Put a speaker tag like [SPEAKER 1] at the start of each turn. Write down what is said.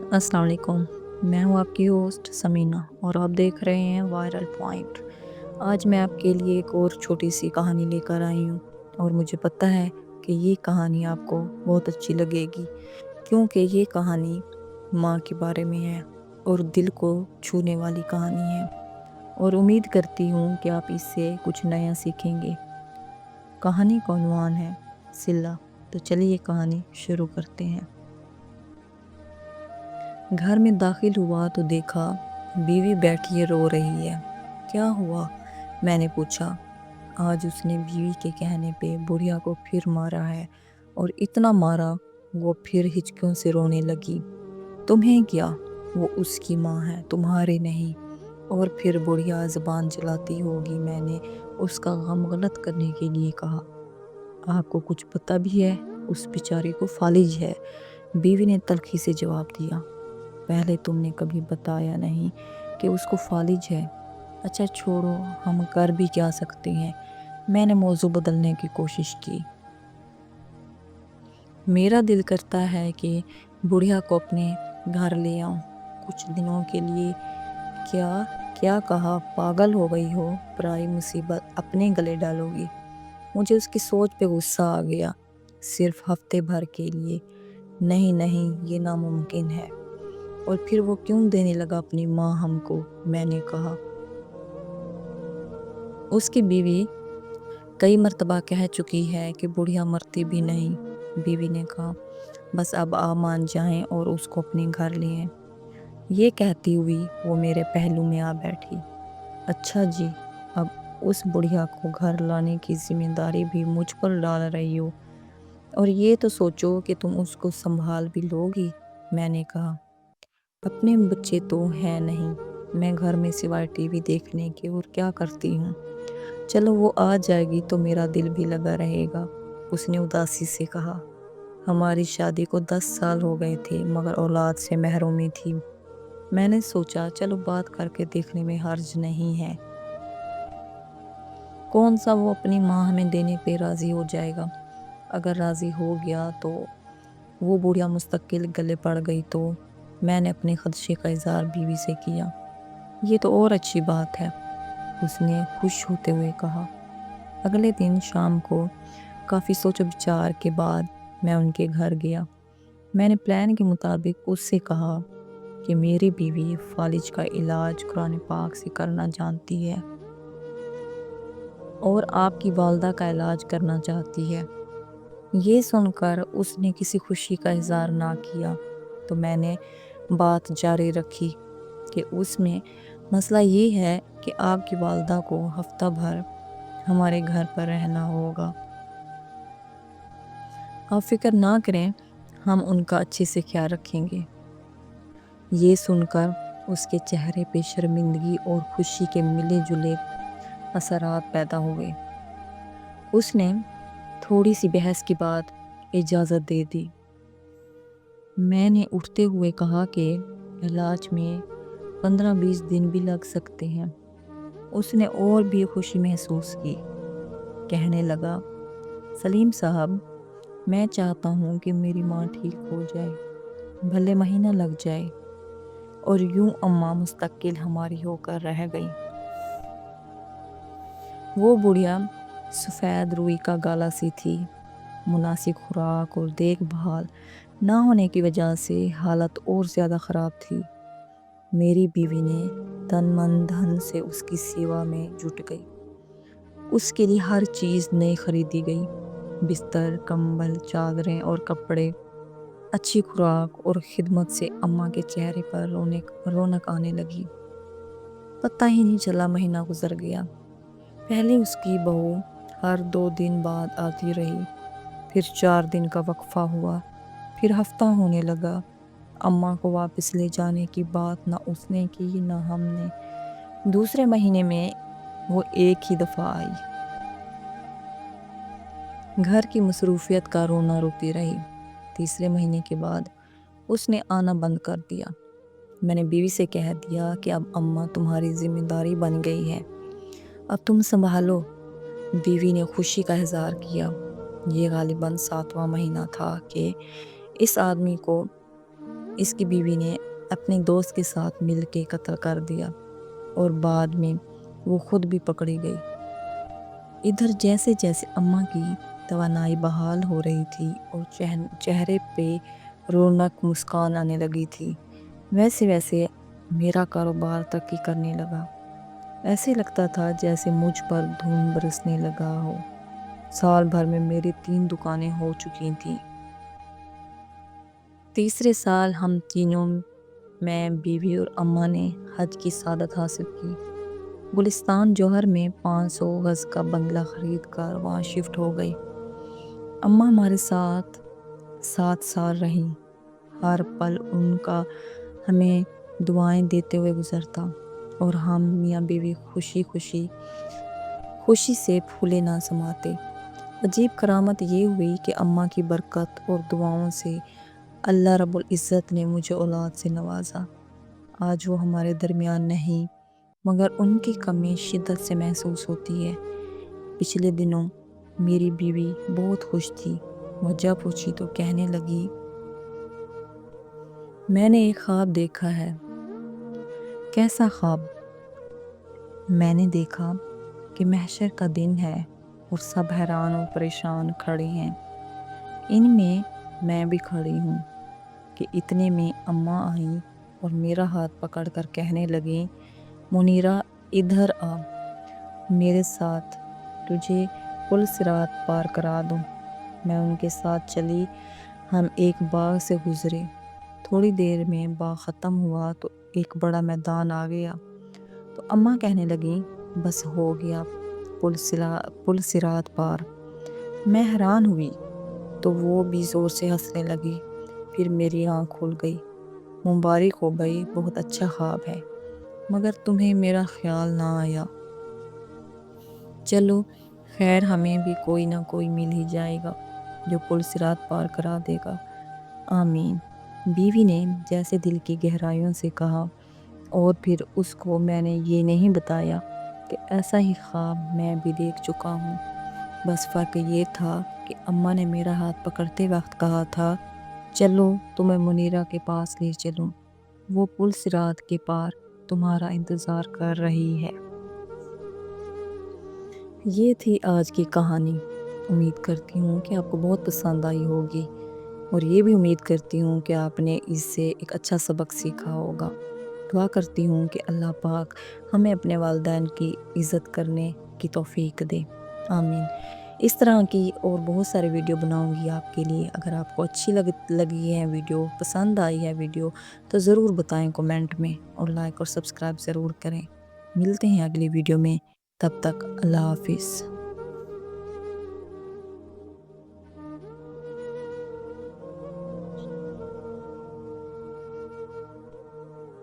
[SPEAKER 1] अस्सलाम वालेकुम। मैं हूँ आपकी होस्ट समीना और आप देख रहे हैं वायरल पॉइंट। आज मैं आपके लिए एक और छोटी सी कहानी लेकर आई हूँ और मुझे पता है कि ये कहानी आपको बहुत अच्छी लगेगी, क्योंकि ये कहानी माँ के बारे में है और दिल को छूने वाली कहानी है। और उम्मीद करती हूँ कि आप इससे कुछ नया सीखेंगे। कहानी का उन्वान है सिल्ला। तो चलिए कहानी शुरू करते हैं। घर में दाखिल हुआ तो देखा बीवी बैठी है, रो रही है। क्या हुआ? मैंने पूछा। आज उसने बीवी के कहने पे बुढ़िया को फिर मारा है, और इतना मारा वो फिर हिचकियों से रोने लगी। तुम्हें क्या? वो उसकी माँ है, तुम्हारे नहीं। और फिर बुढ़िया ज़बान चलाती होगी, मैंने उसका गम गलत करने के लिए कहा। आपको कुछ पता भी है? उस बेचारी को फालिज है, बीवी ने तल्खी से जवाब दिया। पहले तुमने कभी बताया नहीं कि उसको फालिज है। अच्छा छोड़ो, हम कर भी क्या सकते हैं। मैंने मौजू बदलने की कोशिश की। मेरा दिल करता है कि बुढ़िया को अपने घर ले आऊं कुछ दिनों के लिए। क्या क्या कहा? पागल हो गई हो? पराई मुसीबत अपने गले डालोगी? मुझे उसकी सोच पे गुस्सा आ गया। सिर्फ हफ्ते भर के लिए? नहीं नहीं, ये नामुमकिन है। और फिर वो क्यों देने लगा अपनी माँ हमको? मैंने कहा। उसकी बीवी कई मर्तबा कह चुकी है कि बुढ़िया मरती भी नहीं। बीवी ने कहा। बस अब आप मान जाएं और उसको अपने घर ले आएं। ये कहती हुई वो मेरे पहलू में आ बैठी। अच्छा जी, अब उस बुढ़िया को घर लाने की जिम्मेदारी भी मुझ पर डाल रही हो, और ये तो सोचो कि तुम उसको संभाल भी लोगी। मैंने कहा। अपने बच्चे तो हैं नहीं, मैं घर में सिवाय टीवी देखने के और क्या करती हूँ। चलो वो आ जाएगी तो मेरा दिल भी लगा रहेगा, उसने उदासी से कहा। हमारी शादी को 10 साल हो गए थे, मगर औलाद से महरूमी थी। मैंने सोचा चलो बात करके देखने में हर्ज नहीं है। कौन सा वो अपनी माँ हमें देने पे राजी हो जाएगा। अगर राजी हो गया तो वो बुढ़िया मुस्तकिल गले पड़ गई तो मैंने अपने खदशे का इजहार बीवी से किया। ये तो और अच्छी बात है, उसने खुश होते हुए कहा। अगले दिन शाम को काफ़ी सोच विचार के बाद मैं उनके घर गया। मैंने प्लान के मुताबिक उससे कहा कि मेरी बीवी फालिज का इलाज कुरान पाक से करना जानती है और आपकी वालदा का इलाज करना चाहती है। ये सुनकर उसने किसी खुशी का इजहार ना किया, तो मैंने बात जारी रखी कि उसमें मसला ये है कि आपकी वालदा को हफ्ता भर हमारे घर पर रहना होगा। आप फिक्र ना करें, हम उनका अच्छे से ख्याल रखेंगे। ये सुनकर उसके चेहरे पे शर्मिंदगी और खुशी के मिले जुले असरात पैदा हुए। उसने थोड़ी सी बहस के बाद इजाज़त दे दी। मैंने उठते हुए कहा कि इलाज में 15-20 दिन भी लग सकते हैं। उसने और भी खुशी महसूस की। कहने लगा, सलीम साहब, मैं चाहता हूँ कि मेरी माँ ठीक हो जाए, भले महीना लग जाए। और यूं अम्मा मुस्तकिल हमारी होकर रह गई। वो बुढ़िया सफ़ेद रुई का गाला सी थी। मुनासिब खुराक और देखभाल ना होने की वजह से हालत और ज़्यादा ख़राब थी। मेरी बीवी ने तन मन धन से उसकी सेवा में जुट गई। उसके लिए हर चीज़ नई खरीदी गई। बिस्तर, कंबल, चादरें और कपड़े। अच्छी खुराक और खिदमत से अम्मा के चेहरे पर रौनक आने लगी। पता ही नहीं चला महीना गुजर गया। पहले उसकी बहू हर 2 दिन बाद आती रही, फिर 4 दिन का वक्फा हुआ, फिर हफ्ता होने लगा। अम्मा को वापस ले जाने की बात ना उसने की ना हमने। दूसरे महीने में वो एक ही दफ़ा आई। घर की मसरूफियत का रोना रोती रही। तीसरे महीने के बाद उसने आना बंद कर दिया। मैंने बीवी से कह दिया कि अब अम्मा तुम्हारी जिम्मेदारी बन गई है, अब तुम संभालो। बीवी ने खुशी का इजहार किया। ये गालिबन 7वां महीना था कि इस आदमी को اس کی بیوی نے اپنے دوست کے ساتھ مل کے قتل کر دیا اور بعد میں وہ خود بھی پکڑی گئی۔ ادھر جیسے جیسے اماں کی توانائی بحال ہو رہی تھی اور چہرے پہ رونق مسکان آنے لگی تھی، ویسے ویسے میرا کاروبار ترقی کرنے لگا۔ ایسے لگتا تھا جیسے مجھ پر دھن برسنے لگا ہو۔ سال بھر میں میری 3 دکانیں ہو چکی تھیں۔ تیسرے سال ہم تینوں، میں، بیوی اور اماں نے حج کی سعادت حاصل کی۔ گلستان جوہر میں 500 گز کا بنگلہ خرید کر وہاں شفٹ ہو گئی۔ اماں ہمارے ساتھ 7 سال رہیں۔ ہر پل ان کا ہمیں دعائیں دیتے ہوئے گزرتا اور ہم میاں بیوی خوشی سے پھولے نہ سماتے۔ عجیب کرامت یہ ہوئی کہ اماں کی برکت اور دعاؤں سے اللہ رب العزت نے مجھے اولاد سے نوازا۔ آج وہ ہمارے درمیان نہیں، مگر ان کی کمی شدت سے محسوس ہوتی ہے۔ پچھلے دنوں میری بیوی بہت خوش تھی۔ وجہ پوچھی تو کہنے لگی، میں نے ایک خواب دیکھا ہے۔ کیسا خواب؟ میں نے دیکھا کہ محشر کا دن ہے اور سب حیران و پریشان کھڑے ہیں۔ ان میں بھی کھڑی ہوں کہ اتنے میں اماں آئیں اور میرا ہاتھ پکڑ کر کہنے لگیں، منیرہ ادھر آ، میرے ساتھ تجھے پل صراط پار کرا دوں۔ میں ان کے ساتھ چلی۔ ہم ایک باغ سے گزرے۔ تھوڑی دیر میں باغ ختم ہوا تو ایک بڑا میدان آ گیا۔ تو اماں کہنے لگیں، بس ہو گیا پل صراط پار۔ میں حیران ہوئی تو وہ بھی زور سے ہنسنے لگی۔ پھر میری آنکھ کھل گئی۔ مبارک ہو بھائی، بہت اچھا خواب ہے، مگر تمہیں میرا خیال نہ آیا۔ چلو خیر، ہمیں بھی کوئی نہ کوئی مل ہی جائے گا جو پل صراط پار کرا دے گا۔ آمین۔ بیوی نے جیسے دل کی گہرائیوں سے کہا، اور پھر اس کو میں نے یہ نہیں بتایا کہ ایسا ہی خواب میں بھی دیکھ چکا ہوں۔ بس فرق یہ تھا کہ اماں نے میرا ہاتھ پکڑتے وقت کہا تھا، چلو تمہیں منیرہ کے پاس لے چلوں، وہ پل صراط کے پار تمہارا انتظار کر رہی ہے۔ یہ تھی آج کی کہانی۔ امید کرتی ہوں کہ آپ کو بہت پسند آئی ہوگی، اور یہ بھی امید کرتی ہوں کہ آپ نے اس سے ایک اچھا سبق سیکھا ہوگا۔ دعا کرتی ہوں کہ اللہ پاک ہمیں اپنے والدین کی عزت کرنے کی توفیق دے۔ آمین۔ اس طرح کی اور بہت سارے ویڈیو بناؤں گی آپ کے لیے۔ اگر آپ کو اچھی لگی ہے ویڈیو، پسند آئی ہے ویڈیو، تو ضرور بتائیں کومنٹ میں، اور لائک اور سبسکرائب ضرور کریں۔ ملتے ہیں اگلی ویڈیو میں، تب تک اللہ حافظ۔